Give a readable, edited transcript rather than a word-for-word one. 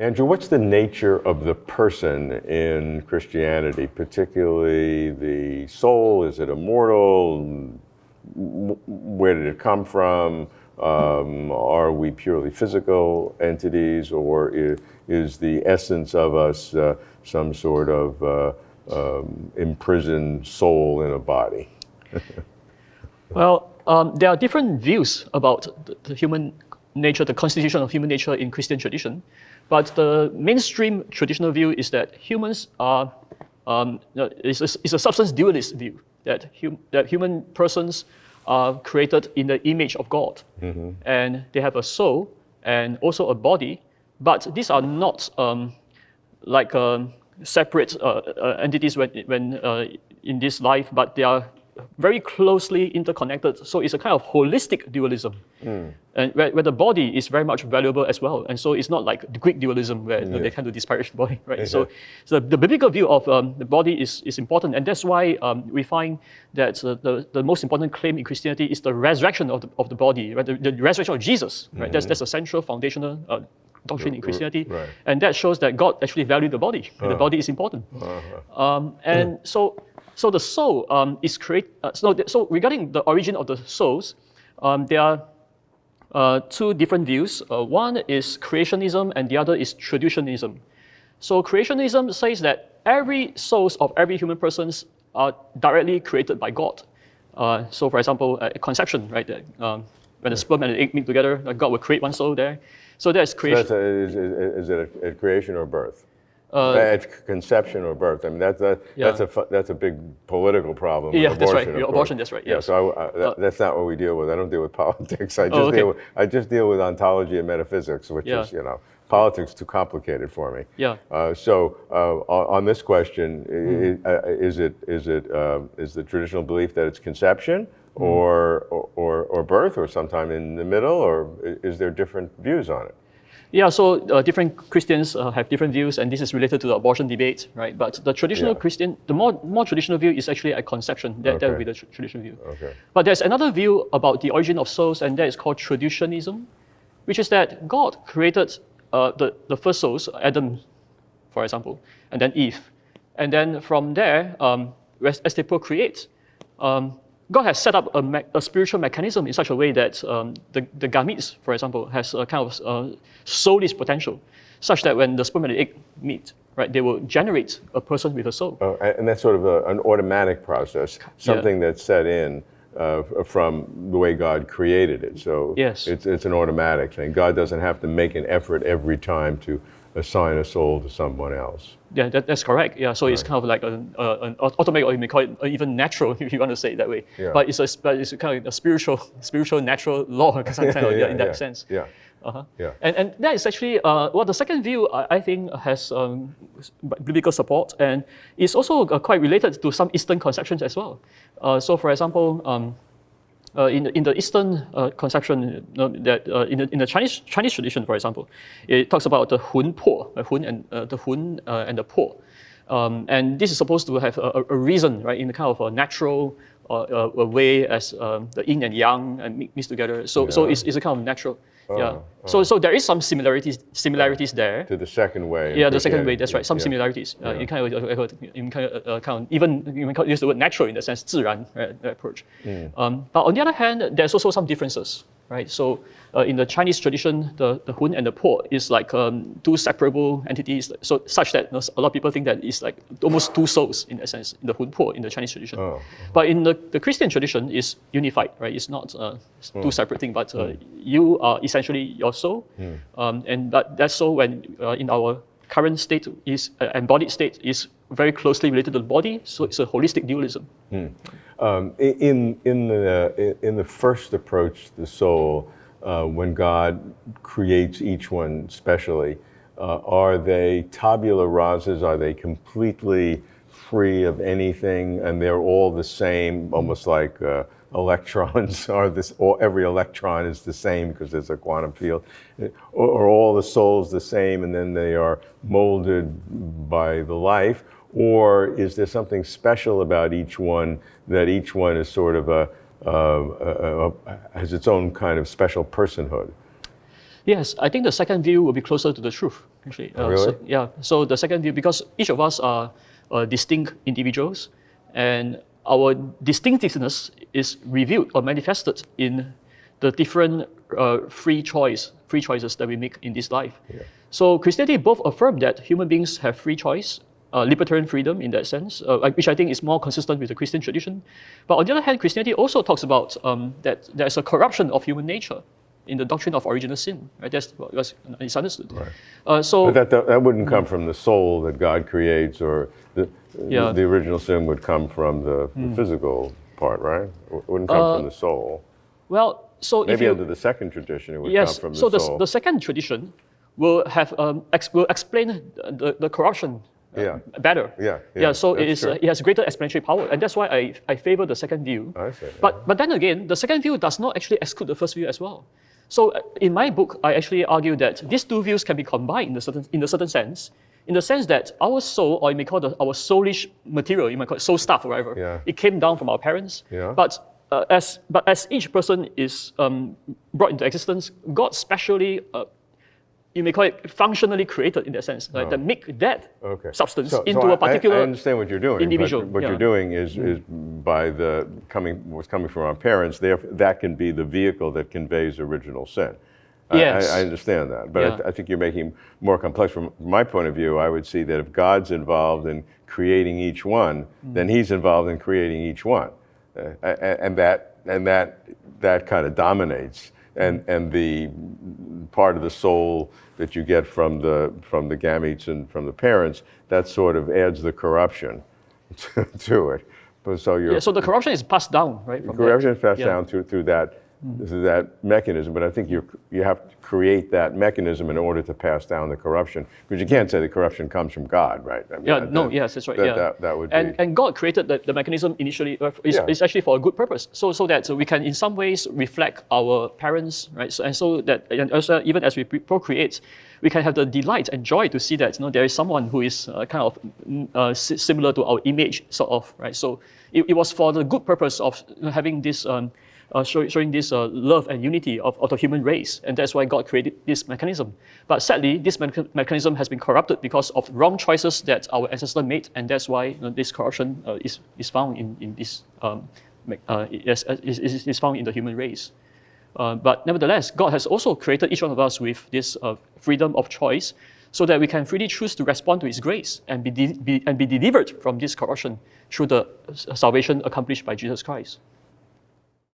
Andrew, what's the nature of the person in Christianity, particularly the soul? Is it immortal? Where did it come from? Are we purely physical entities, or is the essence of us some sort of imprisoned soul in a body? Well, there are different views about the human nature, the constitution of human nature in Christian tradition. But the mainstream traditional view is that humans are is a substance dualist view, that human persons are created in the image of God, and they have a soul and also a body, but these are not like separate entities when in this life, but they are very closely interconnected. So it's a kind of holistic dualism, and where the body is very much valuable as well. And so it's not like the Greek dualism where they tend to disparage the body, right? So the biblical view of the body is important, and that's why we find that the most important claim in Christianity is the resurrection of the body, right? The resurrection of Jesus, right? That's a central foundational doctrine in Christianity, and that shows that God actually valued the body. The body is important, and so the soul is created. So regarding the origin of the souls, there are two different views. One is creationism, and the other is traditionalism. So creationism says that every souls of every human persons are directly created by God. So, for example, conception, right? When the sperm and the egg meet together, God will create one soul there. So that's creation. So is it a creation or birth? At conception or birth. I mean, that's a big political problem. Yeah, abortion, that's right. Abortion, that's right. Yes. Yeah, so that's not what we deal with. I don't deal with politics. I just deal with ontology and metaphysics, which is, politics too complicated for me. Yeah. So on this question, is the traditional belief that it's conception or birth, or sometime in the middle, or is there different views on it? Yeah, so different Christians have different views, and this is related to the abortion debate, right? But the traditional Christian, the more traditional view is actually a conception. That would be the traditional view. Okay. But there's another view about the origin of souls, and that is called traditionalism, which is that God created the first souls, Adam, for example, and then Eve. And then from there, as they procreate, God has set up a spiritual mechanism in such a way that the gametes, for example, has a kind of soulish potential, such that when the sperm and the egg meet, right, they will generate a person with a soul. And that's sort of an automatic process, something that's set in from the way God created it. So it's an automatic thing. God doesn't have to make an effort every time to assign a soul to someone else. Yeah, that's correct. Yeah, so it's kind of like an automatic, or you may call it even natural, if you want to say it that way. Yeah. But it's kind of a spiritual natural law, in that sense. Yeah. Yeah. And that is actually the second view I think has biblical support, and it's also quite related to some Eastern conceptions as well. So, for example, in the Eastern conception, that in the Chinese tradition, for example, it talks about the hun po, the hun and the po, and this is supposed to have a reason, right, in the kind of a natural a way as the yin and yang and mixed together. So it's a kind of natural. So there is some similarities there. To the second way. Yeah, the second way. That's right. Some similarities. You can even use the word natural in the sense 自然 approach. But on the other hand, there's also some differences, right? So in the Chinese tradition, the hun and the po is like two separable entities. So such that a lot of people think that it's like almost two souls in that sense in the hun po in the Chinese tradition. But in the Christian tradition, is unified, right? It's not two separate things, but you are essentially your soul, and that soul, when in our current state is embodied state, is very closely related to the body. So it's a holistic dualism. In the first approach to the soul, when God creates each one specially, are they tabula rasas? Are they completely free of anything, and they're all the same, almost like electrons are this, or every electron is the same because there's a quantum field, or all the souls the same, and then they are molded by the life? Or is there something special about each one, that each one is sort of has its own kind of special personhood? Yes, I think the second view will be closer to the truth, actually. Really? So the second view, because each of us are distinct individuals, and our distinctiveness is revealed or manifested in the different free choices that we make in this life. Yeah. So Christianity both affirm that human beings have free choice, libertarian freedom in that sense, which I think is more consistent with the Christian tradition. But on the other hand, Christianity also talks about that there's a corruption of human nature in the doctrine of original sin. Right? That's what it's understood. Right. So But that wouldn't come from the soul that God creates, or Yeah. the original sin would come from the physical part, right? It wouldn't come from the soul. well, so Maybe if you under the second tradition, it would yes, come from so the soul. the second tradition will have will explain the corruption Yeah. better. Yeah, So that's true. it has greater explanatory power, and that's why I favor the second view. I see. But then again, the second view does not actually exclude the first view as well. So in my book, I actually argue that these two views can be combined in a certain sense, in the sense that our soul, or you may call it our soulish material, you might call it soul stuff or whatever, Yeah. it came down from our parents. Yeah. But as each person is brought into existence, God specially, you may call it functionally created in that sense, right? That make that Okay. substance So into a particular I understand what you're doing. individual. But what Yeah. you're doing is by what's coming from our parents. That can be the vehicle that conveys original sin. Yes. I understand that, but Yeah. I think you're making more complex. From my point of view, I would see that if God's involved in creating each one, then He's involved in creating each one, and that kind of dominates. And the part of the soul that you get from the gametes and from the parents, that sort of adds the corruption to it. But So the corruption is passed down, right? From corruption that. is passed Yeah. down through that mechanism. But I think you have to create that mechanism in order to pass down the corruption, because you can't say the corruption comes from God, right? I mean, Yes, that's right. That would and be. and God created the mechanism initially is actually for a good purpose, so that we can in some ways reflect our parents, right? So that and also even as we procreate, we can have the delight and joy to see that there is someone who is kind of similar to our image, sort of, right? So it was for the good purpose of having this. Showing this love and unity of the human race, and that's why God created this mechanism. But sadly, this mechanism has been corrupted because of wrong choices that our ancestors made, and that's why this corruption is found in this is found in the human race. But nevertheless, God has also created each one of us with this freedom of choice, so that we can freely choose to respond to His grace and be delivered from this corruption through the salvation accomplished by Jesus Christ.